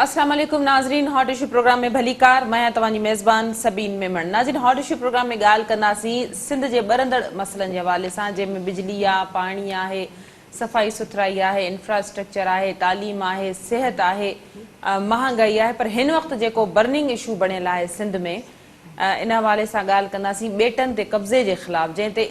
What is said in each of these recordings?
अस्सलाम वालेकुम नाज़रीन, हॉट इशू प्रोग्राम में भली कार मैं तवानी मेज़बान सबीन मेमण। नाज़रीन, हॉट इशू प्रोग्राम में गाल कंदासीं सिंध जे बरंदड़ मसलनि जे हवाले सां, जंहिंमें बिजली आहे, पाणी आहे, सफ़ाई सुथराई आहे, इंफ्रास्ट्रक्चर आहे, तालीम आहे, सिहत आहे, महांगाई आहे। पर हिन वक़्तु जेको बर्निंग इशू बणियल आहे सिंध में, इन हवाले सां ॻाल्हि कंदासीं ॿेटनि ते कब्ज़े जे ख़िलाफ़, जंहिं ते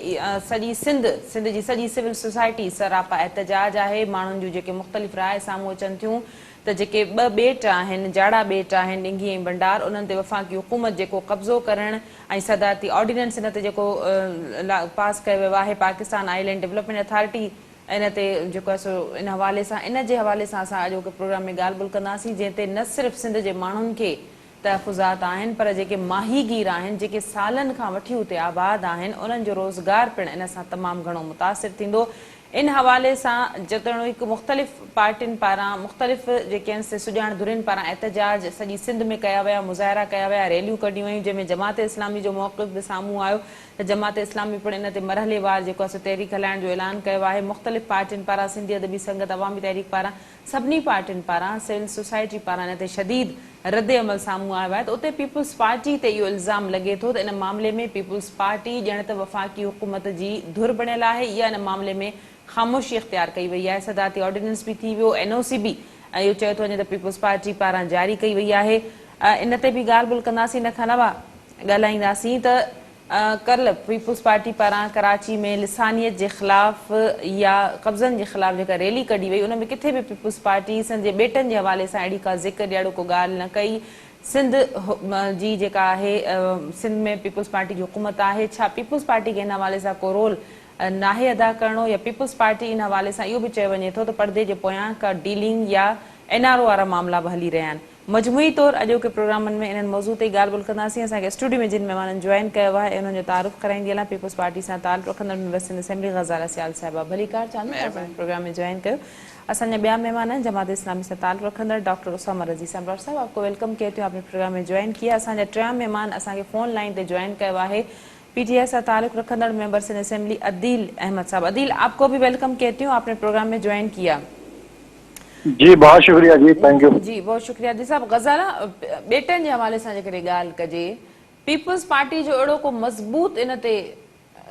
सॼी सिंध जी सॼी सिविल सोसाइटी सरापा एहतजाज आहे। माण्हुनि जूं जेके मुख़्तलिफ़ राय साम्हूं अचनि थियूं त जेके ॿ ॿेट आहिनि, जाड़ा ॿेट आहिनि, ॾिंगी ऐं भंडार, उन्हनि ते वफ़ाक़ी हुकूमत जेको कब्ज़ो करणु ऐं सदारती ऑर्डिनेंस इन ते जेको पास कयो वियो आहे, Pakistan island development authority in ते जेको आहे सो इन हवाले सां, इन जे हवाले सां असां अॼोके प्रोग्राम में ॻाल्हि ॿोल कंदासीं, जंहिं ते न सिर्फ़ु सिंध जे माण्हुनि खे तहफ़ुज़ात आहिनि, पर जेके माहीगीर आहिनि, जेके सालनि खां वठी उते आबाद आहिनि, उन्हनि जो रोज़गार पिणु इन सां तमामु घणो मुतासिर थींदो। इन हवाले सां जेतोणीकि मुख़्तलिफ़ पार्टियुनि पारां, मुख़्तलिफ़ जेके आहिनि से सुॼाण धुरियुनि पारां एहतजाज सॼी सिंध में कया विया, मुज़ाहिरा कया विया, रैलियूं कढियूं वयूं, जंहिंमें जमात इस्लामी जो मौक़िफ़ बि साम्हूं आयो त जमात इस्लामी पिणु इन ते मरहलेवार जेको आहे सो तहरीक हलाइण जो ऐलान कयो आहे। मुख़्तलिफ़ पार्टियुनि पारां, सिंधी अदबी संगत, अवामी तहरीक पारां, सभिनी पार्टियुनि पारां, सिविल सोसाइटी पारां इन ते शदीद रद्द अमल साम्हूं आयो आहे। त उते पीपुल्स पार्टी ते इहो इल्ज़ाम लॻे थो त इन मामले में पीपुल्स पार्टी ॼण त वफ़ाक़ी हुकूमत जी धुर बणियल आहे, या इन मामले में ख़ामोशी इख़्तियार कई वई आहे। सदारती ऑर्डिनेंस बि थी वियो, NOC बि इहो चयो थो वञे त पीपुल्स पार्टी पारां जारी कई वई आहे। इन ते बि ॻाल्हि ॿोल कंदासीं, इन खां अलावा ॻाल्हाईंदासीं त कल्ह पीपुल्स पार्टी पारां कराची में लिसानियत जे ख़िलाफ़ या कब्ज़नि जे ख़िलाफ़ जेका रैली कढी वई, उन में किथे बि पीपुल्स पार्टी सिंध जे ॿेटनि जे हवाले सां अहिड़ी का ज़िक्र ॾियणो को ॻाल्हि न कई। सिंध जी जेका आहे, सिंध में पीपुल्स पार्टी जी हुकूमत आहे, छा पीपुल्स पार्टी खे हिन हवाले सां को रोल नाहे अदा करणो, या पीपुल्स पार्टी इन हवाले सां इहो बि चयो वञे थो त पर्दे जे पोयां का डीलिंग या NRO वारा मामला बि हली रहिया आहिनि। मजमूई तौरु अॼोके प्रोग्रामनि में इन्हनि मौज़ू ते ॻाल्हि ॿोल कंदासीं। असांखे स्टूडियो में जिन महिमाननि जॉइन कयो आहे, उन्हनि जो तारुफ़ कराईंदी हलां। पीपुल्स पार्टी सां ताल्लुक़ रखंदड़ मेंबर सिंध असेंबली ग़ज़ाला सियाल साहिबा, भली कार चांदू प्रोग्राम में जॉइन कयो। असांजा ॿिया महिमान आहिनि, जमात इस्लामी सां ताल्लुक़ रखंदड़ डॉक्टर उसामा रज़ी साहब। डॉक्टर साहब, आपको वेलकम कहते हैं, आपने प्रोग्राम में जॉइन किया। असांजा टियां महिमान असांखे फ़ोन लाइन ते जॉइन कयो आहे, PTI से ताल्लुक़ रखंदड़ मेंबर सिंध असेंबली अदील अहमद साहब। अदील, आपको भी वेलकम कहती हूँ, आपने प्रोग्राम में ज्वाइन किया। जी बहुत शुक्रिया जी, थैंक यू जी, बहुत शुक्रिया। जी साहब, ग़ज़ाला ॿेटनि जे हवाले सां जेकॾहिं ॻाल्हि कजे, पीपुल्स पार्टी जो अहिड़ो को मज़बूत इन ते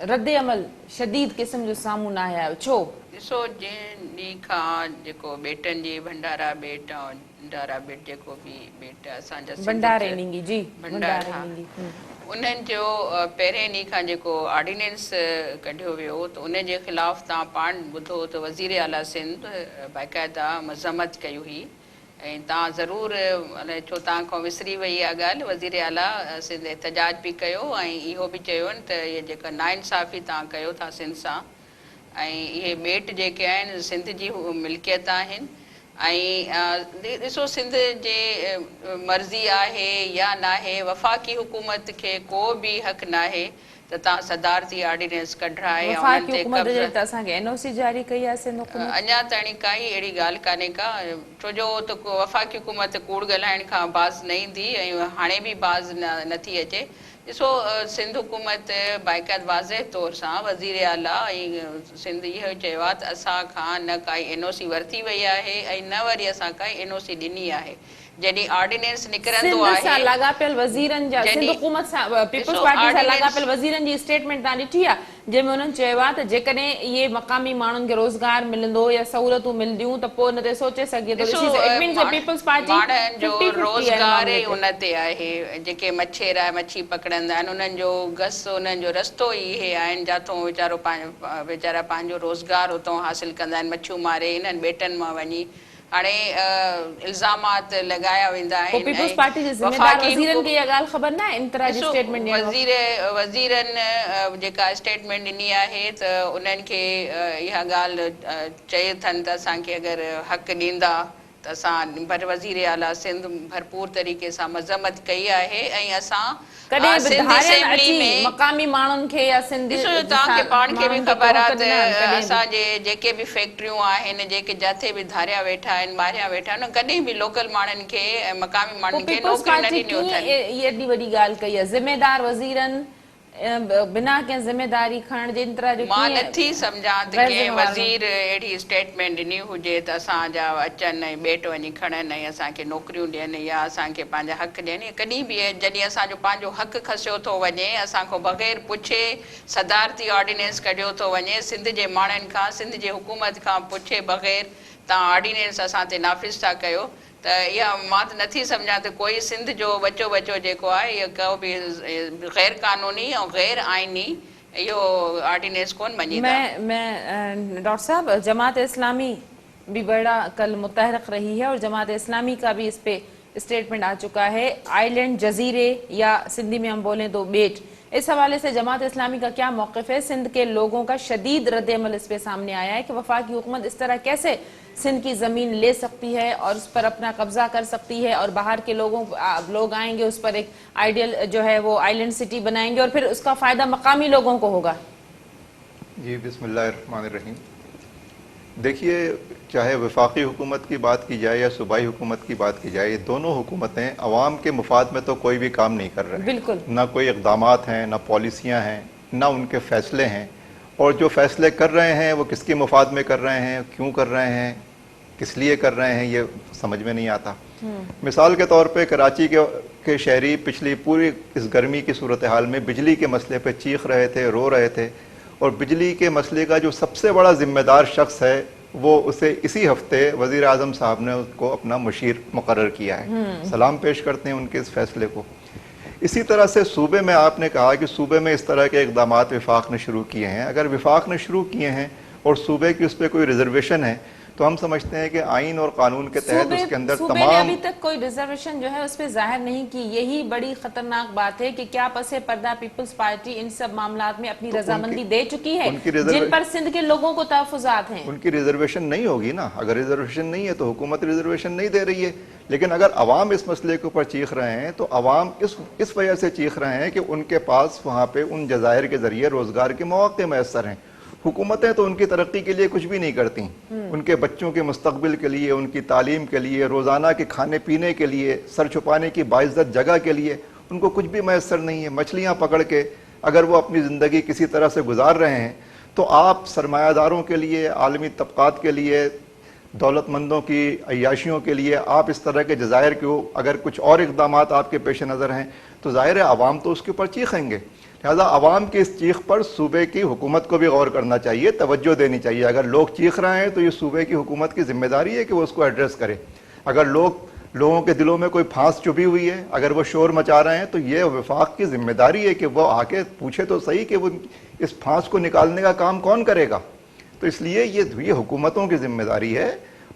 रद्द अमल शदीद क़िस्म जो साम्हूं न आयो, छो? ॾिसो, जंहिं ॾींहं खां जेको ॿेटनि जी भंडारा ॿेट ऐं डारा ॿेट जेको बि ॿेट असांजा भंडारे नींगी जी भंडारा, उन्हनि जो पहिरें ॾींहं खां जेको ऑर्डिनेंस कढियो वियो, त उन जे ख़िलाफ़ तव्हां पाण ॿुधो त वज़ीर आला सिंध बाक़ाइदा मज़म्मत कई हुई। ऐं तव्हां ज़रूरु अलाए छो तव्हां खां विसरी वई इहा ॻाल्हि, वज़ीर आला सिंध एहतजाज बि कयो ऐं इहो बि चयो त इहे जेका नाइंसाफ़ी तव्हां कयो था सिंध सां, ऐं इहे ॿेट जेके आहिनि सिंध जी मिल्कियत आहिनि। ऐं ॾिसो, सिंध जे मर्ज़ी आहे या नाहे, वफ़ाक़ी हुकूमत खे को बि हक़ नाहे त तव्हां सदारती ऑर्डिनेंस कढाए NOC जारी कई आहे सिंध हुकूमत। अञा ताईं काई अहिड़ी ॻाल्हि कान्हे का, छो जो त वफ़ाक़ी हुकूमत कूड़ ॻाल्हाइण खां बाज़ न ईंदी ऐं हाणे बि बाज़ नथी अचे। ॾिसो, सिंध हुकूमत बाक़ाइदा वाज़े तौर सां वज़ीर आला ऐं सिंध इहो चयो आहे त असां खां न काई NOC वरिती वई आहे ऐं न वरी असां काई NOC ॾिनी आहे। जॾहिं ऑर्डिनेंस निकिरंदो आहे, लाॻापियल वज़ीरनि जा सिंध हुकूमत सां पीपुल्स पार्टी सां लाॻापियल वज़ीरनि जी स्टेटमेंट तव्हां ॾिठी आहे, जंहिंमें उन्हनि चयो आहे त जेकॾहिं इहे मक़ामी माण्हुनि खे रोज़गार मिलंदो या सहूलियतूं मिलंदियूं त पोइ उन ते सोचे सघे थो। माण्हुनि जो रोज़गार ई उन ते आहे। जेके मछेरा मच्छी पकड़ंदा आहिनि, उन्हनि जो गस, उन्हनि जो रस्तो ई इहे आहिनि, जाथो वीचारा पंहिंजो रोज़गार उतां हासिलु कंदा आहिनि, मच्छियूं मारे इन्हनि ॿेटनि मां वञी। हाणे इल्ज़ामात लॻाया वेंदा आहिनि। वज़ीरनि जेका स्टेटमेंट ॾिनी आहे त उन्हनि खे इहा ॻाल्हि चई अथनि त असांखे अगरि हक़ ॾींदा त असां, पर वज़ीर आला सिंध भरपूर तरीक़े सां मज़म्मत कई आहे। ऐं असां मक़ामी माण्हुनि खे या तव्हांखे पाण खे बि ख़बर आहे त असांजे जेके बि फैक्ट्रियूं आहिनि, जेके जिथे बि धारिया वेठा आहिनि, ॿाहिरियां वेठा आहिनि, कॾहिं बि लोकल माण्हुनि खे, मक़ामी माण्हुनि खे नौकरी न ॾिनियूं अथनि। एॾी वॾी ॻाल्हि कई आहे, ज़िमेदार वज़ीरनि बिना कंहिं ज़िमेदारी खणण जे इन तरह जो मां कीअं नथी सम्झां त गैर कंहिं ज़िम्मेवार वज़ीर अहिड़ी स्टेटमेंट ॾिनी हुजे त असांजा अचनि ऐं ॿेट वञी खणनि ऐं असांखे नौकरियूं ॾियनि या असांखे पंहिंजा हक़ ॾियनि। कॾहिं बि जॾहिं असांजो पंहिंजो हक़ खसियो थो वञे, असांखां बग़ैर पुछे सदारती ऑर्डिनेंस कढियो थो वञे, सिंध जे माण्हुनि खां, सिंध जे हुकूमत खां पुछे बग़ैर तव्हां ऑर्डिनेंस असां ते नाफ़िज़ था कयो, त इहा मां त नथी सम्झां त कोई सिंध जो बचो जेको आहे इहो को बि गैर कानूनी ऐं गैर आइनी इहो ऑर्डिनेंस कोन मञींदा। मैं डॉक्टर साहब, जमात इस्लामी भी बड़ा कल मुतहरक रही है और जमात इस्लामी का भी इस पे स्टेटमेंट आ चुका है। आइलैंड, जजीरे या सिंधी में हम बोलें तो बेट, इस हवाले से जमात इस्लामी का क्या मौक़िफ़ है? सिंध के लोगों का शदीद रद्द-ए-अमल इस पे सामने आया है कि वफाकी हुकूमत इस तरह कैसे सिंध की ज़मीन ले सकती है और उस पर अपना कब्जा कर सकती है और बाहर के लोग आएंगे, उस पर एक आइडियल जो है वो आइलैंड सिटी बनाएंगे और फिर उसका फ़ायदा मकामी लोगों को होगा। जी बिस्मिल्लाहिर्रहमानिर्रहीम। देखिए, चाहे वफाकी हुकूमत की बात की जाए या सूबाई हुकूमत की बात की जाए, ये दोनों हुकूमतें अवाम के मुफाद में तो कोई भी काम नहीं कर रहे हैं। बिल्कुल। ना कोई इक़दामात हैं, ना पॉलिसियाँ हैं, ना उनके फ़ैसले हैं, और जो फ़ैसले कर रहे हैं वो किसके मुफाद में कर रहे हैं, क्यों कर रहे हैं, किस लिए कर रहे हैं, ये समझ में नहीं आता। मिसाल के तौर पे कराची के शहरी पिछली पूरी इस गर्मी की सूरत हाल में बिजली के मसले पे चीख रहे थे, रो रहे थे, और बिजली के मसले का जो सबसे बड़ा जिम्मेदार शख्स है वो उसे इसी हफ्ते वज़ीर आज़म साहब ने उसको अपना मुशीर मुकर्रर किया है। सलाम पेश करते हैं उनके इस फैसले को। इसी तरह से सूबे में आपने कहा कि सूबे में इस तरह के इक़दामात विफाक ने शुरू किए हैं। अगर विफाक ने शुरू किए हैं और सूबे की उस पर कोई रिजर्वेशन है तो हम समझते हैं कि आइन और कानून के तहत उसके अंदर सूबे ने तमाम अभी तक कोई रिजर्वेशन जो है उस पर जाहिर नहीं की। यही बड़ी खतरनाक बात है कि क्या पसे पर्दा पीपल्स पार्टी इन सब मामलात में अपनी रजामंदी दे चुकी है जिन पर सिंध के लोगों को तहफ़्फ़ुज़ात हैं। उनकी रिजर्वेशन नहीं होगी ना। अगर रिजर्वेशन नहीं है तो हुकूमत रिजर्वेशन नहीं दे रही है। लेकिन अगर अवाम इस मसले के ऊपर चीख रहे हैं तो अवाम इस वजह से चीख रहे हैं कि उनके पास वहाँ पे उन जज़ायर के ज़रिए रोज़गार के मौक़े मैसर हैं। हुकूमतें तो उनकी तरक्की के लिए कुछ भी नहीं करती। उनके बच्चों के मुस्तकबिल के लिए, उनकी तालीम के लिए, रोज़ाना के खाने पीने के लिए, सर छुपाने की बाइज़्ज़त जगह के लिए उनको कुछ भी मैसर नहीं है। मछलियाँ पकड़ के अगर वो अपनी ज़िंदगी किसी तरह से गुजार रहे हैं तो आप सरमायादारों के लिए, आलमी तबक़ात के लिए, दौलतमंदों की अय्याशियों के लिए आप इस तरह के जज़ायर को अगर कुछ और इक़दामात आपके पेश नज़र हैं तो ज़ाहिर है अवाम तो उसके ऊपर चीखेंगे। लिहाजा अवाम की इस चीख पर सूबे की हुकूमत को भी गौर करना चाहिए, तवज्जो देनी चाहिए। अगर लोग चीख रहे हैं तो ये सूबे की हुकूमत की जिम्मेदारी है कि वो उसको एड्रेस करे। अगर लोगों के दिलों में कोई फांस चुभी हुई है, अगर वो शोर मचा रहे हैं तो ये वफाक की जिम्मेदारी है कि वो आके पूछे तो सही कि वो इस फांस को निकालने का काम कौन करेगा। तो इसलिए ये हुकूमतों की जिम्मेदारी है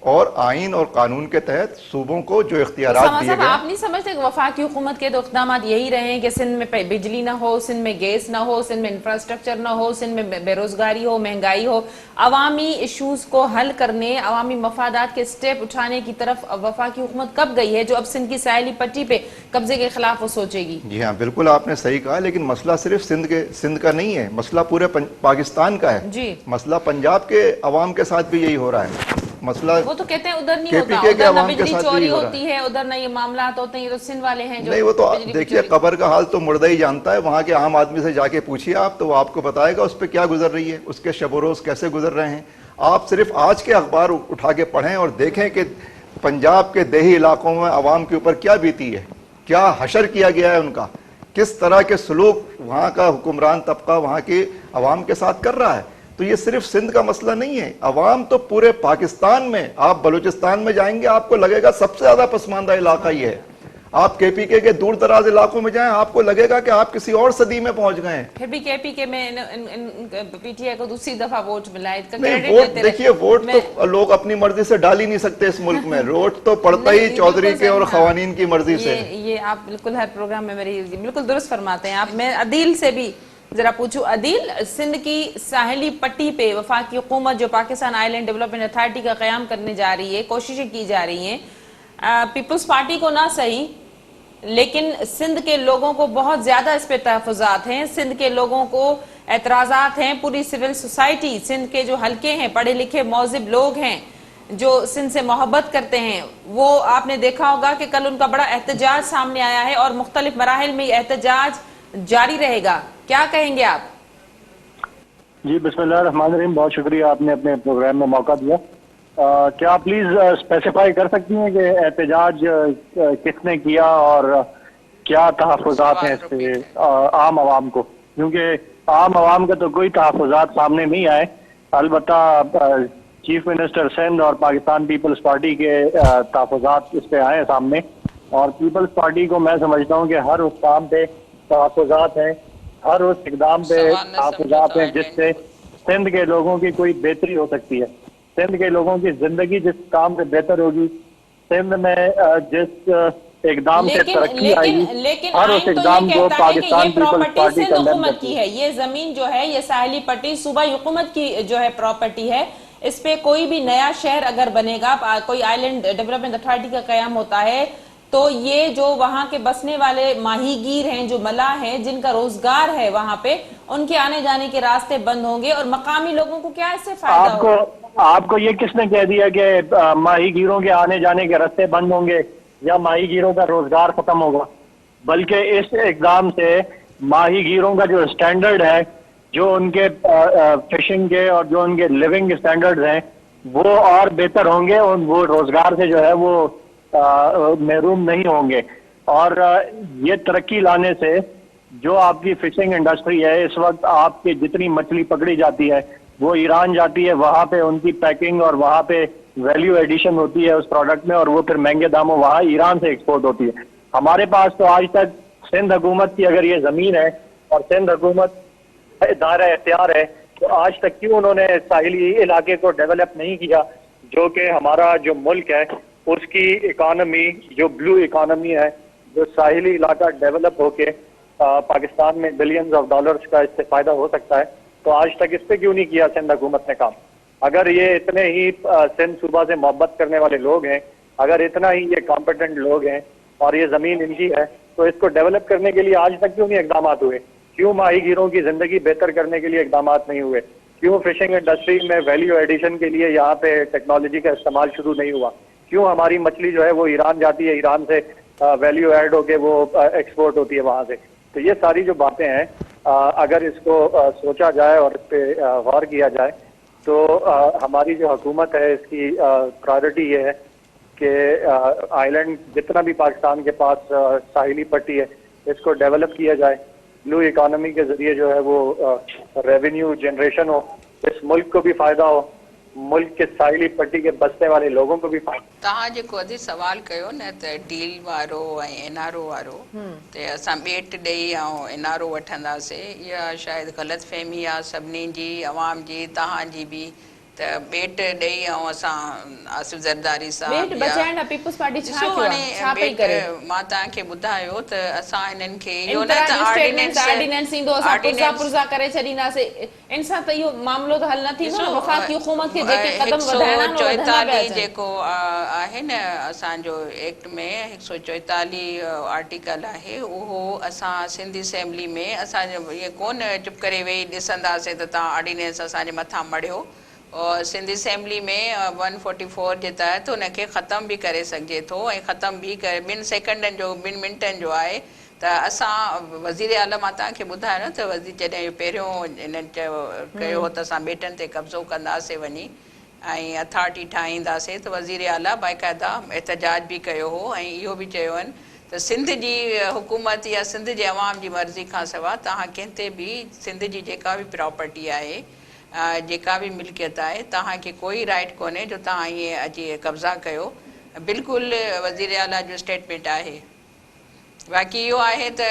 और आइन और कानून के तहत सूबों को जो इख्तियारात दिए गए। आप नहीं समझते कि वफाकी हुकूमत के तो इक़दामात यही रहे हैं कि सिंध में बिजली ना हो, सिंध में गैस ना हो, सिंध में इंफ्रास्ट्रक्चर ना हो, सिंध में बेरोजगारी हो, महंगाई हो। अवामी इशूज़ को हल करने, अवामी मफादात के स्टेप उठाने की तरफ वफाकी हुकूमत कब गई है जो अब सिंध की साहिली पट्टी पे कब्जे के खिलाफ वो सोचेगी? जी हाँ, बिल्कुल आपने सही कहा, लेकिन मसला सिर्फ सिंध का नहीं है, मसला पूरे पाकिस्तान का है जी। मसला पंजाब के अवाम के साथ भी यही हो रहा है। मसला वो तो कहते हैं उधर नहीं होता, उधर ना बिजली चोरी होती है, उधर ना ये मामलात होते हैं, ये तो सिंध वाले हैं जो नहीं। वो तो देखिए, कब्र का हाल तो मुर्दा ही जानता है। वहाँ के आम आदमी से जाके पूछिए आप, तो वो आपको बताएगा उस पर क्या गुजर रही है, उसके शब रोज कैसे गुजर रहे हैं। आप सिर्फ आज के अखबार उठा के पढ़ें और देखें कि पंजाब के देही इलाकों में अवाम के ऊपर क्या बीती है, क्या हशर किया गया है उनका, किस तरह के सलूक वहाँ का हुक्मरान तबका वहाँ के अवाम के साथ कर रहा है। तो ये सिर्फ सिंध का मसला नहीं है, अवाम तो पूरे पाकिस्तान में, आप बलूचिस्तान में जाएंगे आपको लगेगा सबसे ज्यादा पसमानदा इलाका ये है। आप केपीके के दूर दराज इलाकों में जाएं आपको लगेगा कि आप किसी और सदी में पहुंच गए हैं। फिर भी केपीके में पीटीआई को दूसरी दफा वोट मिला है। नहीं, वोट देखिए, वोट तो लोग अपनी मर्जी से डाल ही नहीं सकते इस मुल्क में। वोट तो पड़ता ही चौधरी के और खवानीन की मर्जी से। ये आप बिल्कुल हर प्रोग्राम में मेरी बिल्कुल दुरुस्त फरमाते हैं आप। मैं अदील से भी जरा पूछूं, अदील, सिंध की साहिली पट्टी पे वफाकी हुकूमत जो पाकिस्तान आइलैंड डेवलपमेंट अथॉरिटी का क़याम करने जा रही है, कोशिशें की जा रही हैं, पीपल्स पार्टी को ना सही लेकिन सिंध के लोगों को बहुत ज्यादा इस पे तहफ़्फ़ुज़ात हैं, सिंध के लोगों को एतराज़ात हैं, पूरी सिविल सोसाइटी, सिंध के जो हल्के हैं, पढ़े लिखे मौज़िब लोग हैं जो सिंध से मोहब्बत करते हैं, वो आपने देखा होगा कि कल उनका बड़ा एहतजाज सामने आया है और मुख्तलिफ मराहिल में एहतजाज जारी रहेगा। क्या कहेंगे आप? जी बिस्मिल्लाहिर्रहमानिर्रहीम, बहुत शुक्रिया आपने अपने प्रोग्राम में मौका दिया। क्या आप प्लीज स्पेसिफाई कर सकती हैं कि एहतजाज किसने किया और क्या तहफ़्फ़ुज़ात हैं इससे आम आवाम को, क्योंकि आम आवाम का तो कोई तहफ़्फ़ुज़ात सामने नहीं आए। अलबत्ता चीफ मिनिस्टर सिंध और पाकिस्तान पीपल्स पार्टी के तहफ़्फ़ुज़ात इस पे आए सामने, और पीपल्स पार्टी को मैं समझता हूँ कि हर उस काम पे तहफ़्फ़ुज़ात हैं, हर उस इक़दाम पे तहफ़्फ़ुज़ात हैं जिससे सिंध के लोगों की कोई बेहतरी हो सकती है। सिंध के लोगों की जिंदगी जिस काम से बेहतर होगी, सिंध में जिस इकदाम से तरक्की आएगी, लेकिन हर उस आइन तो ये इकदाम को कहता है कि ये Pakistan peoples property party Sindh condemn हुकूमत करती की है। है। ये जमीन जो है, ये साहिली पट्टी सूबाई हुकूमत की जो है प्रॉपर्टी है। इस पे कोई भी नया शहर अगर बनेगा, कोई आइलैंड डेवलपमेंट अथॉरिटी का कयाम होता है, तो ये जो वहां के बसने वाले माहीगीर हैं, जो मलाह हैं, जिनका रोजगार है वहां पे, उनके आने जाने के रास्ते बंद होंगे और मकामी लोगों को क्या इससे फायदा होगा? आपको ये किसने कह दिया कि माहीगीरों के आने जाने के रास्ते बंद होंगे या माहीगीरों का रोजगार खत्म होगा? बल्कि इस इकदाम से माहीगीरों का जो स्टैंडर्ड है, जो उनके फिशिंग के और जो उनके लिविंग स्टैंडर्ड्स हैं, वो और बेहतर होंगे और वो रोजगार से जो है वो महरूम नहीं होंगे। और ये तरक्की लाने से जो आपकी फिशिंग इंडस्ट्री है, इस वक्त आपकी जितनी मछली पकड़ी जाती है वो ईरान जाती है, वहाँ पे उनकी पैकिंग और वहाँ पे वैल्यू एडिशन होती है उस प्रोडक्ट में, और वो फिर महंगे दामों वहाँ ईरान से एक्सपोर्ट होती है। हमारे पास तो आज तक सिंध हुकूमत की अगर ये ज़मीन है और सिंध हुकूमत दायरा इख्तियार है, तो आज तक क्यों उन्होंने साहिली इलाके को डेवलप नहीं किया, जो कि हमारा जो मुल्क है उसकी इकानमी, जो ब्लू इकानमी है, जो साहिली इलाका डेवलप होके पाकिस्तान में बिलियंस ऑफ डॉलर्स का इससे फायदा हो सकता है, तो आज तक इस पे क्यों नहीं किया सिंध हुकूमत ने काम? अगर ये इतने ही सिंध सूबा से मोहब्बत करने वाले लोग हैं, अगर इतना ही ये कॉम्पिटेंट लोग हैं और ये जमीन इनकी है, तो इसको डेवलप करने के लिए आज तक क्यों नहीं इकदाम हुए? क्यों माहीगीरों की जिंदगी बेहतर करने के लिए इकदाम नहीं हुए? क्यों फिशिंग इंडस्ट्री में वैल्यू एडिशन के लिए यहाँ पे टेक्नोलॉजी का इस्तेमाल शुरू नहीं हुआ? क्यों हमारी मछली जो है वो ईरान जाती है, ईरान से वैल्यू ऐड होके वो एक्सपोर्ट होती है वहाँ से? तो ये सारी जो बातें हैं, अगर इसको सोचा जाए और इस पे गौर किया जाए, तो हमारी जो हुकूमत है इसकी प्रायोरिटी ये है कि आइलैंड जितना भी पाकिस्तान के पास साहिली पट्टी है, इसको डेवलप किया जाए। ब्लू इकोनॉमी के जरिए जो है वो रेवेन्यू जनरेशन हो, इस मुल्क को भी फायदा हो, मुल्क के साहिली पट्टी के बसने वाले लोगों को भी फायदा। तव्हां जेको अॼु सवाल कयो न त डील वारो ऐं एनआरओ वारो, त असां ॿेट ॾेई ऐं एनआरओ वठंदासीं, इहा शायदि ग़लति फहमी आहे सभिनी जी, अवाम जी, तव्हांजी बि। त ॿेट ॾेई ऐं असां आसिफ ज़रदारी साहब मां तव्हांखे ॿुधायो त असां हिननि खे इहो न त ऑर्डिनेंस ईंदो, असां पुरज़ा करे छॾींदासीं, इन सां त इहो मामलो त हल न थींदो। वफ़ाक़ी हुकूमत खे जेके क़दम वधाइणा आहिनि 144 जेको आहे न असांजो एक्ट में 144 आर्टिकल आहे, उहो असां सिंध असेंबली में असांजो ईअं कोन चुप करे वेही ॾिसंदासीं त तव्हां ऑर्डिनेंस असांजे मथां मड़ियो। और सिंध असेंबली में 144 जे तहत हुनखे ख़तमु बि करे सघिजे थो, ऐं ख़तमु बि करे 2 सेकंडनि जो 2 मिंटनि जो आहे। त असां वज़ीर आला, मां तव्हांखे ॿुधायो न त जॾहिं पहिरियों इन्हनि कयो हो त असां ॿेटनि ते कब्ज़ो कंदासीं वञी ऐं अथॉरिटी ठाहींदासीं, त वज़ीर आला बाक़ाइदा एहतजाज बि कयो हो ऐं इहो बि चयो आहिनि त सिंध जी हुकूमत या सिंध जे अवाम जी मर्ज़ी खां सवाइ तव्हां कंहिं ते बि सिंध जी जेका बि प्रॉपर्टी आहे, जेका बि मिल्कियत आहे, तव्हांखे कोई राइट कोन्हे जो तव्हां ईअं अची कब्ज़ा कयो। बिल्कुलु वज़ीर आला जो स्टेटमेंट आहे। बाक़ी इहो आहे त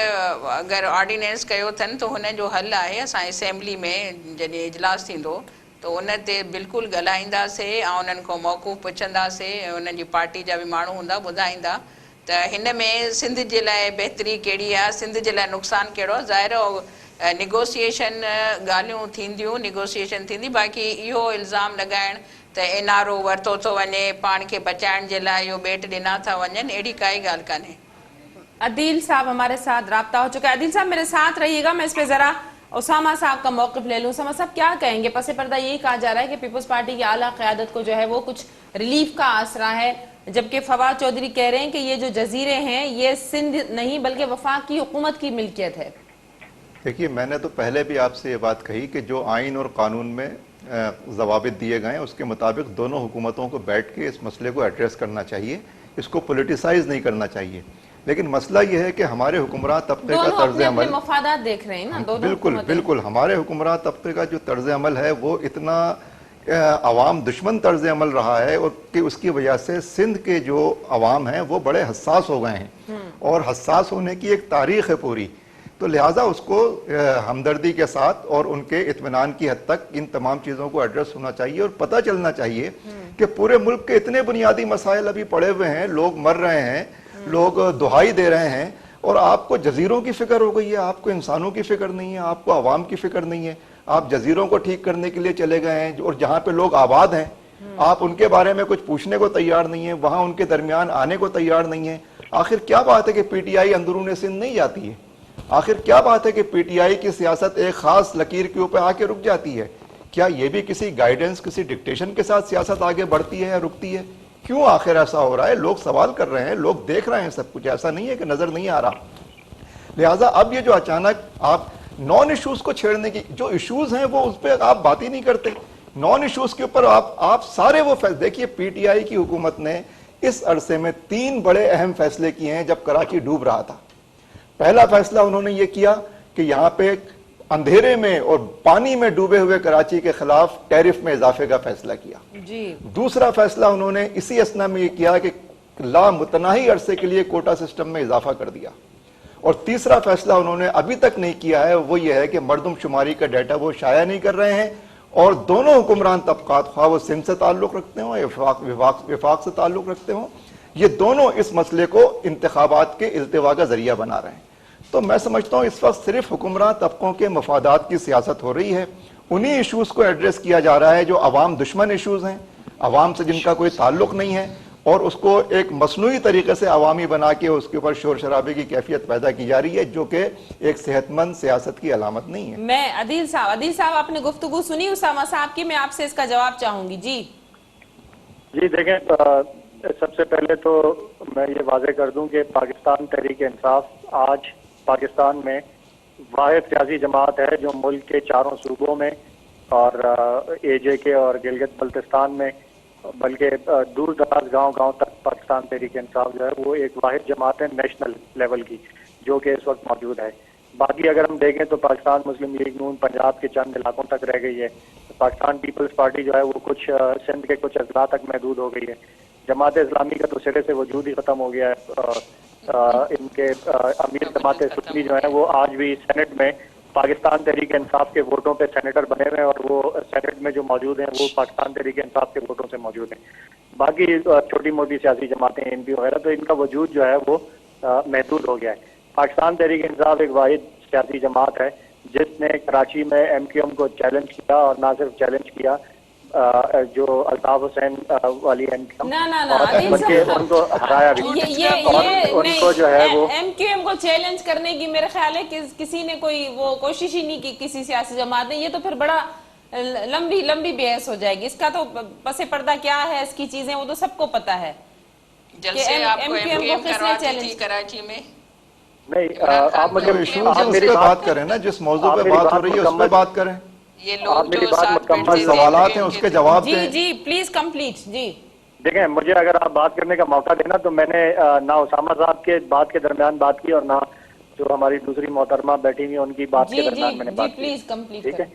अगरि ऑर्डिनेंस कयो अथनि त हुन जो हल आहे, असां असेंबली में जॾहिं इजलास थींदो त उन ते बिल्कुलु ॻाल्हाईंदासीं ऐं उन्हनि खां मौक़ूफ़ पुछंदासीं, उन्हनि जी पार्टी जा बि माण्हू हूंदा, ॿुधाईंदा त हिन में सिंध जे लाइ बहितरी कहिड़ी आहे, सिंध जे लाइ नुक़सानु कहिड़ो आहे। ज़ाहिर निगोसिएशन ॻाल्हियूं थींदियूं, निगोसिएशन थींदी। बाक़ी इहो इल्ज़ाम लॻाइण त एनआरओ वरितो थो वञे पाण खे बचाइण जे लाइ, इहो ॿेट ॾिना था वञनि, अहिड़ी काई ॻाल्हि कान्हे। अदील साहब हमारे साथ राब्ता हो चुका है। अदील साहब मेरे साथ रहिएगा, मैं इस पे जरा उसामा साहब का मौक़िफ़ ले लूँ। उसामा साहब क्या कहेंगे? पसे पर्दा यही कहा जा रहा है कि पीपल्स पार्टी की आला क़यादत को जो है वो कुछ रिलीफ का आसरा है, जबकि फवाद चौधरी कह रहे हैं कि ये जो जजीरे हैं ये सिंध नहीं बल्कि वफाक की हुकूमत की मिल्कियत है। دیکھیے میں نے تو پہلے بھی آپ سے یہ بات کہی کہ جو آئین اور قانون میں ضوابط دیے گئے ہیں اس کے مطابق دونوں حکومتوں کو بیٹھ کے اس مسئلے کو ایڈریس کرنا چاہیے، اس کو پولیٹیسائز نہیں کرنا چاہیے. لیکن مسئلہ یہ ہے کہ ہمارے حکمراں طبقے کا طرز اپنے عمل مفادات دیکھ رہے ہیں نا دونوں بالکل بالکل ہمارے حکمراں طبقے کا جو طرز عمل ہے وہ اتنا عوام دشمن طرز عمل رہا ہے اور کہ اس کی وجہ سے سندھ کے جو عوام ہیں وہ بڑے حساس ہو گئے ہیں اور حساس ہونے کی ایک تاریخ ہے پوری. تو لہٰذا اس کو ہمدردی کے ساتھ اور ان کے اطمینان کی حد تک ان تمام چیزوں کو ایڈریس ہونا چاہیے اور پتہ چلنا چاہیے کہ پورے ملک کے اتنے بنیادی مسائل ابھی پڑے ہوئے ہیں، لوگ مر رہے ہیں، لوگ دہائی دے رہے ہیں، اور آپ کو جزیروں کی فکر ہو گئی ہے، آپ کو انسانوں کی فکر نہیں ہے، آپ کو عوام کی فکر نہیں ہے. آپ جزیروں کو ٹھیک کرنے کے لیے چلے گئے ہیں اور جہاں پہ لوگ آباد ہیں آپ ان کے بارے میں کچھ پوچھنے کو تیار نہیں ہیں، وہاں ان کے درمیان آنے کو تیار نہیں ہیں. آخر کیا بات ہے کہ پی ٹی آئی اندرون سندھ نہیں جاتی ہے؟ آخر کیا بات ہے کہ پی ٹی آئی کی سیاست ایک خاص لکیر کے اوپر آ کے رک جاتی ہے؟ کیا یہ بھی کسی گائیڈنس، کسی ڈکٹیشن کے ساتھ سیاست آگے بڑھتی ہے یا رکتی ہے؟ کیوں آخر ایسا ہو رہا ہے؟ لوگ سوال کر رہے ہیں، لوگ دیکھ رہے ہیں سب کچھ، ایسا نہیں ہے کہ نظر نہیں آ رہا. لہٰذا اب یہ جو اچانک آپ نان ایشوز کو چھیڑنے کی، جو ایشوز ہیں وہ اس پہ آپ بات ہی نہیں کرتے. نان ایشوز کے اوپر آپ سارے وہ فیصلے دیکھیے. پی ٹی آئی کی حکومت نے اس عرصے میں 3 بڑے اہم فیصلے کیے ہیں جب کراچی ڈوب رہا تھا. پہلا فیصلہ انہوں نے یہ کیا کہ یہاں پہ اندھیرے میں اور پانی میں ڈوبے ہوئے کراچی کے خلاف ٹیرف میں اضافے کا فیصلہ کیا. دوسرا فیصلہ انہوں نے اسی اسنا میں یہ کیا کہ لامتناہی عرصے کے لیے کوٹا سسٹم میں اضافہ کر دیا. اور تیسرا فیصلہ انہوں نے ابھی تک نہیں کیا ہے، وہ یہ ہے کہ مردم شماری کا ڈیٹا وہ شائع نہیں کر رہے ہیں. اور دونوں حکمران طبقات، خواہ وہ سندھ سے تعلق رکھتے ہوں یا وفاق سے تعلق رکھتے ہوں، یہ دونوں اس مسئلے کو انتخابات کے التوا کا ذریعہ بنا رہے ہیں. تو میں سمجھتا ہوں اس وقت صرف حکمراں طبقوں کے مفادات کی سیاست ہو رہی ہے. انہی ایشوز کو ایڈریس کیا جا رہا ہے جو عوام دشمن ایشوز ہیں، عوام سے جن کا کوئی تعلق نہیں ہے، اور اس کو ایک مصنوعی طریقے سے عوامی بنا کے اس کے اوپر شور شرابے کی کیفیت پیدا کی جا رہی ہے، جو کہ ایک صحت مند سیاست کی علامت نہیں ہے. میں عدیل صاحب آپ نے گفتگو سنی اسامہ صاحب کی، میں آپ سے اس کا جواب چاہوں گی. جی دیکھیں، سب سے پہلے تو میں یہ واضح کر دوں کہ پاکستان تحریک انصاف آج پاکستان میں واحد سیاسی جماعت ہے جو ملک کے چاروں صوبوں میں اور اے جے کے اور گلگت بلتستان میں، بلکہ دور دراز گاؤں گاؤں تک پاکستان تحریک انصاف جو ہے وہ ایک واحد جماعت ہے نیشنل لیول کی، جو کہ اس وقت موجود ہے. باقی اگر ہم دیکھیں تو پاکستان مسلم لیگ نون پنجاب کے چند علاقوں تک رہ گئی ہے. پاکستان پیپلز پارٹی جو ہے وہ کچھ سندھ کے کچھ اضلاع تک محدود ہو گئی ہے. جماعت اسلامی کا تو سرے سے وجود ہی ختم ہو گیا ہے. ان کے امیر جماعت اسلامی جو ہیں وہ آج بھی سینٹ میں پاکستان تحریک انصاف کے ووٹوں پہ سینیٹر بنے ہوئے ہیں، اور وہ سینٹ میں جو موجود ہیں وہ پاکستان تحریک انصاف کے ووٹوں سے موجود ہیں. باقی چھوٹی موٹی سیاسی جماعتیں ان پی وغیرہ، تو ان کا وجود جو ہے وہ محدود ہو گیا ہے. پاکستان تحریک انصاف ایک واحد سیاسی جماعت ہے جس نے کراچی میں ایم کیو ایم کو چیلنج کیا، اور نہ صرف چیلنج کیا جو الطاف حسین والی ایم کیو ایم، بلکہ ان کو ہرایا بھی. اور ان کو جو ہے وہ ایم کیو ایم کو چیلنج کرنے کی میرے خیال ہے کہ کسی نے کوئی وہ کوشش ہی نہیں کی کسی سیاسی جماعت نے. یہ تو پھر بڑا لمبی بحث ہو جائے گی. اس کا تو پس پردہ کیا ہے اس کی چیزیں وہ تو سب کو پتہ ہے. جلسے آپ کو ایم کیو ایم کرواتی تھی کراچی میں؟ نہیں، آپ مجھے اس پہ بات کریں نا، جس موضوع پہ بات ہو رہی ہے اس پہ بات کریں. یہ لوگ جو ساتھ سوالات ہیں اس کے جواب دیں. جی پلیز کمپلیٹ. جی دیکھیں، مجھے اگر آپ بات کرنے کا موقع دینا تو میں نے نہ اسامہ صاحب کے بات کے درمیان بات کی اور نہ جو ہماری دوسری محترمہ بیٹھی ہوئی ان کی بات کے درمیان میں نے بات کی. ٹھیک ہے،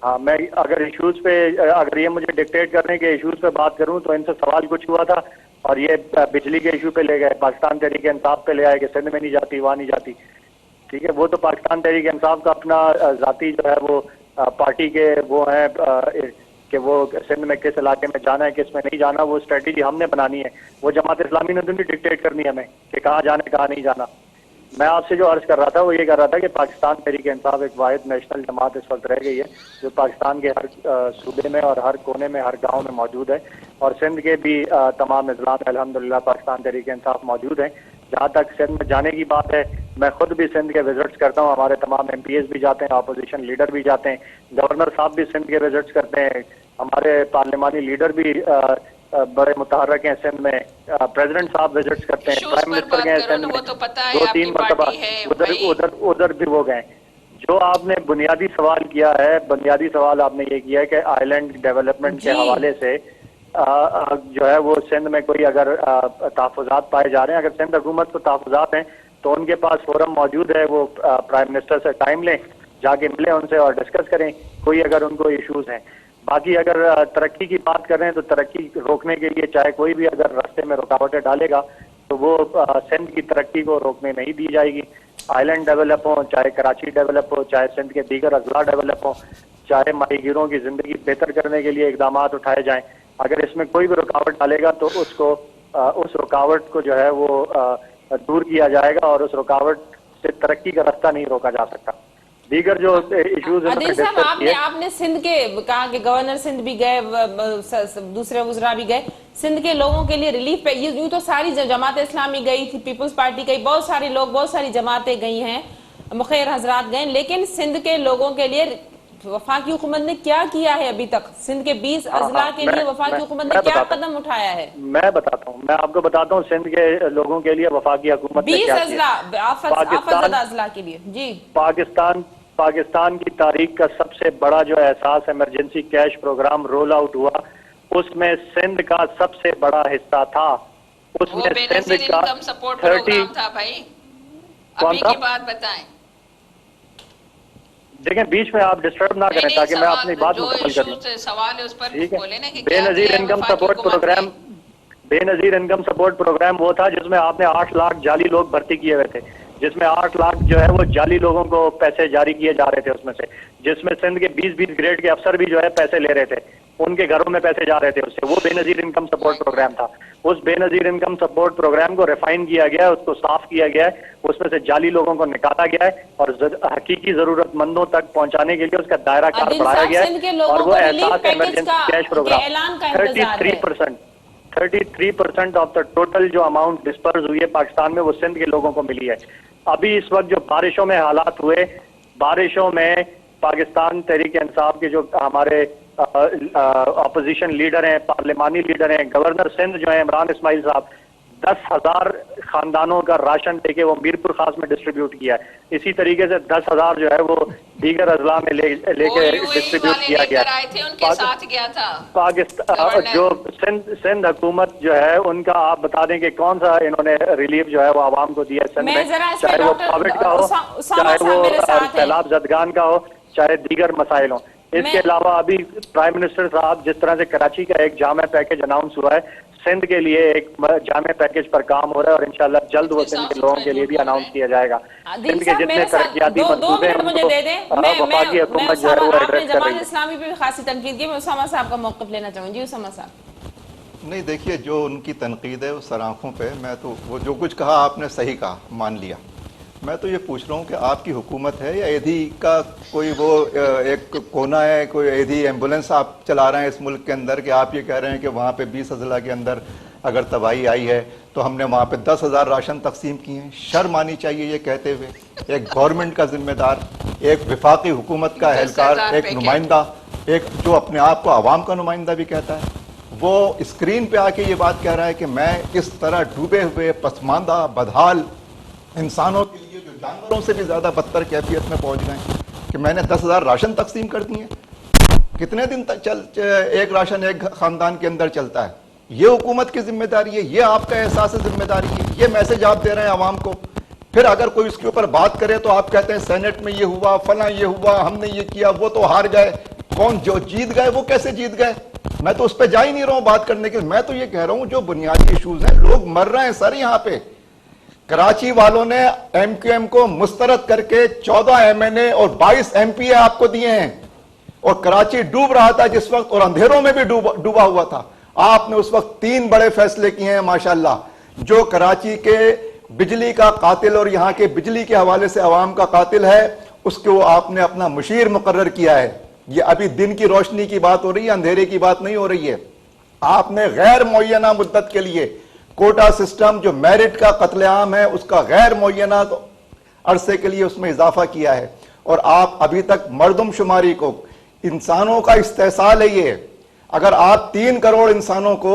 ہاں. میں اگر ایشوز پہ، اگر یہ مجھے ڈکٹیٹ کرنے کے ایشوز پہ بات کروں تو ان سے سوال کچھ ہوا تھا اور یہ بجلی کے ایشو پہ لے گئے، پاکستان تحریک انصاف پہ لے آئے کہ سندھ میں نہیں جاتی، وہاں نہیں جاتی. ٹھیک ہے، وہ تو پاکستان تحریک انصاف کا اپنا ذاتی جو ہے وہ پارٹی کے وہ ہیں کہ وہ سندھ میں کس علاقے میں جانا ہے کس میں نہیں جانا، وہ اسٹریٹجی ہم نے بنانی ہے. وہ جماعت اسلامی نے تو نہیں ڈکٹیٹ کرنی ہے ہمیں کہ کہاں جانا ہے کہاں نہیں جانا. میں آپ سے جو عرض کر رہا تھا وہ یہ کر رہا تھا کہ پاکستان تحریک انصاف ایک واحد نیشنل جماعت اس وقت رہ گئی ہے جو پاکستان کے ہر صوبے میں اور ہر کونے میں ہر گاؤں میں موجود ہے، اور سندھ کے بھی تمام اضلاع میں الحمدللہ پاکستان تحریک انصاف موجود ہیں. جہاں تک سندھ میں جانے کی بات ہے، میں خود بھی سندھ کے وزٹس کرتا ہوں، ہمارے تمام ایم پی ایز بھی جاتے ہیں، اپوزیشن لیڈر بھی جاتے ہیں، گورنر صاحب بھی سندھ کے وزٹس کرتے ہیں، ہمارے پارلیمانی لیڈر بھی بڑے متحرک ہیں سندھ میں، پریزیڈنٹ صاحب وزٹس کرتے ہیں، پرائم منسٹر گئے سندھ میں 2-3 مرتبہ، ادھر بھی وہ گئے. جو آپ نے بنیادی سوال کیا ہے، بنیادی سوال آپ نے یہ کیا ہے کہ آئی لینڈ ڈیولپمنٹ کے حوالے سے جو ہے وہ سندھ میں کوئی اگر تحفظات پائے جا رہے ہیں، اگر سندھ حکومت کو تحفظات ہیں تو ان کے پاس فورم موجود ہے، وہ پرائم منسٹر سے ٹائم لیں، جا کے ملیں ان سے اور ڈسکس کریں کوئی اگر ان کو ایشوز ہیں۔ باقی اگر ترقی کی بات کر رہے ہیں تو ترقی روکنے کے لیے چاہے کوئی بھی اگر راستے میں رکاوٹیں ڈالے گا تو وہ سندھ کی ترقی کو روکنے نہیں دی جائے گی۔ آئی لینڈ ڈیولپ ہوں، چاہے کراچی ڈیولپ ہو، چاہے سندھ کے دیگر اضلاع ڈیولپ ہوں، چاہے ماہی گیروں کی زندگی بہتر کرنے کے لیے اقدامات اٹھائے جائیں، اگر اس میں کوئی بھی رکاوٹ ڈالے گا تو اس رکاوٹ کو جو ہے وہ دور کیا جائے گا اور اس رکاوٹ سے ترقی کا راستہ نہیں روکا جا سکتا۔ دیگر جو ایشوز عادل صاحب آپ نے سندھ کے کہا کہ گورنر سندھ بھی گئے، دوسرے وزراء بھی گئے، سندھ کے لوگوں کے لیے ریلیف پہ یوں تو ساری جماعت اسلامی گئی تھی، پیپلز پارٹی گئی، بہت سارے لوگ، بہت ساری جماعتیں گئی ہیں، مخیر حضرات گئے، لیکن سندھ کے لوگوں کے لیے وفاقی حکومت نے کیا کیا ہے ابھی تک؟ سندھ کے 20 اضلاع کے لیے وفاقی حکومت نے کیا قدم اٹھایا ہے؟ میں بتاتا ہوں، میں آپ کو بتاتا ہوں سندھ کے لوگوں کے لیے وفاقی حکومت نے 20 کیا اضلاع آفت زدہ اضلاع کے لیے جی پاکستان کی تاریخ کا سب سے بڑا جو Ehsaas emergency cash programme roll out ہوا، اس میں سندھ کا سب سے بڑا حصہ تھا۔ اس وہ میں بے سندھ نظیر کا انکم سپورٹ پروگرام تھا بھائی، ابھی کی بات بتائیں۔ دیکھیں بیچ میں آپ ڈسٹرب نہ کریں تاکہ میں اپنی بات مکمل کر لوں۔ سوال ہے اس پر بولے نا کہ بے نظیر انکم سپورٹ پروگرام، بے نظیر انکم سپورٹ پروگرام وہ تھا جس میں آپ نے 8 لاکھ جعلی لوگ بھرتی کیے ہوئے تھے، جس میں 8 لاکھ جو ہے وہ جعلی لوگوں کو پیسے جاری کیے جا رہے تھے، اس میں سے جس میں سندھ کے 20 گریڈ کے افسر بھی جو ہے پیسے لے رہے تھے، ان کے گھروں میں پیسے جا رہے تھے اس سے، وہ بے نظیر انکم سپورٹ پروگرام تھا۔ اس بے نظیر انکم سپورٹ پروگرام کو ریفائن کیا گیا ہے، اس کو صاف کیا گیا ہے، اس میں سے جعلی لوگوں کو نکالا گیا ہے اور حقیقی ضرورت مندوں تک پہنچانے کے لیے اس کا دائرہ کار بڑھایا گیا ہے، اور وہ Ehsaas emergency cash programme 33% of the total جو اماؤنٹ ڈسپرز ہوئی ہے پاکستان میں وہ سندھ کے لوگوں کو ملی ہے۔ ابھی اس وقت جو بارشوں میں حالات ہوئے، بارشوں میں پاکستان تحریک انصاف کے جو ہمارے اپوزیشن لیڈر ہیں، پارلیمانی لیڈر ہیں، گورنر سندھ جو ہیں عمران اسماعیل صاحب، 10,000 خاندانوں کا راشن دے کے وہ میرپور خاص میں ڈسٹریبیوٹ کیا ہے۔ اسی طریقے سے 10,000 جو ہے وہ دیگر اضلاع میں لے کے ڈسٹریبیوٹ کیا گیا ہے۔ پاکستان جو سندھ حکومت جو ہے ان کا آپ بتا دیں کہ کون سا انہوں نے ریلیف جو ہے وہ عوام کو دیا ہے سندھ میں، چاہے وہ کووڈ کا ہو، چاہے وہ سیلاب زدگان کا ہو، چاہے دیگر مسائل ہوں۔ اس کے علاوہ ابھی پرائم منسٹر صاحب جس طرح سے کراچی کا ایک جامع پیکج اناؤنس ہوا ہے، سندھ کے لیے ایک جامع پیکج پر کام ہو رہا ہے اور انشاءاللہ جلد وہ سندھ کے لوگوں کے لیے بھی اناؤنس کیا جائے گا۔ سندھ کے جتنے ترقیاتی منصوبے ہیں ان کو وفاقی حکومت جو ہے وہ ایڈریس کر رہی ہے۔ جماعت اسلامی پہ بھی خاصی تنقید کی، میں اسامہ صاحب کا موقف لینا چاہوں گی۔ اسامہ صاحب نہیں دیکھیے، جو ان کی تنقید ہے اس سرآنکھوں پہ، میں تو وہ جو کچھ کہا آپ نے صحیح کہا، مان لیا۔ میں تو یہ پوچھ رہا ہوں کہ آپ کی حکومت ہے یا ایدھی کا کوئی وہ ایک کونا ہے، کوئی ایدھی ایمبولینس آپ چلا رہے ہیں اس ملک کے اندر کہ آپ یہ کہہ رہے ہیں کہ وہاں پہ 20 اضلاع کے اندر اگر تباہی آئی ہے تو ہم نے وہاں پہ 10,000 راشن تقسیم کیے ہیں؟ شرم آنی چاہیے یہ کہتے ہوئے۔ ایک گورنمنٹ کا ذمہ دار، ایک وفاقی حکومت کا اہلکار، ایک نمائندہ، ایک جو اپنے آپ کو عوام کا نمائندہ بھی کہتا ہے، وہ اسکرین پہ آ کے یہ بات کہہ رہا ہے کہ میں اس طرح ڈوبے ہوئے پسماندہ بدحال انسانوں کے لیے جو جانوروں سے بھی زیادہ بدتر کیفیت میں پہنچ گئے ہیں کہ میں نے 10,000 راشن تقسیم کر دیے۔ کتنے دن تک ایک راشن ایک خاندان کے اندر چلتا ہے؟ یہ حکومت کی ذمہ داری ہے، یہ آپ کا احساس ذمہ داری ہے، یہ میسج آپ دے رہے ہیں عوام کو۔ پھر اگر کوئی اس کے اوپر بات کرے تو آپ کہتے ہیں سینٹ میں یہ ہوا، فلاں یہ ہوا، ہم نے یہ کیا، وہ تو ہار گئے۔ کون جو جیت گئے وہ کیسے جیت گئے؟ میں تو اس پہ جا ہی نہیں رہا ہوں بات کرنے کے لیے۔ میں تو یہ کہہ رہا ہوں جو بنیادی ایشوز ہیں، لوگ مر رہے ہیں سر یہاں پہ۔ کراچی والوں نے ایم کیو ایم کو مسترد کر کے 14 MNA اور 22 MP آپ کو دیے ہیں، اور کراچی ڈوب رہا تھا جس وقت، اور اندھیروں میں بھی ڈوبا ہوا تھا۔ آپ نے اس وقت 3 بڑے فیصلے کیے ہیں ماشاءاللہ، جو کراچی کے بجلی کا قاتل اور یہاں کے بجلی کے حوالے سے عوام کا قاتل ہے، اس کو آپ نے اپنا مشیر مقرر کیا ہے۔ یہ ابھی دن کی روشنی کی بات ہو رہی ہے، اندھیرے کی بات نہیں ہو رہی ہے۔ آپ نے غیر معینہ مدت کے لیے کوٹا سسٹم جو میرٹ کا قتل عام ہے اس کا غیر معینہ عرصے کے لیے اس میں اضافہ کیا ہے، اور آپ ابھی تک مردم شماری کو، انسانوں کا استحصال ہے یہ۔ اگر آپ 3 کروڑ انسانوں کو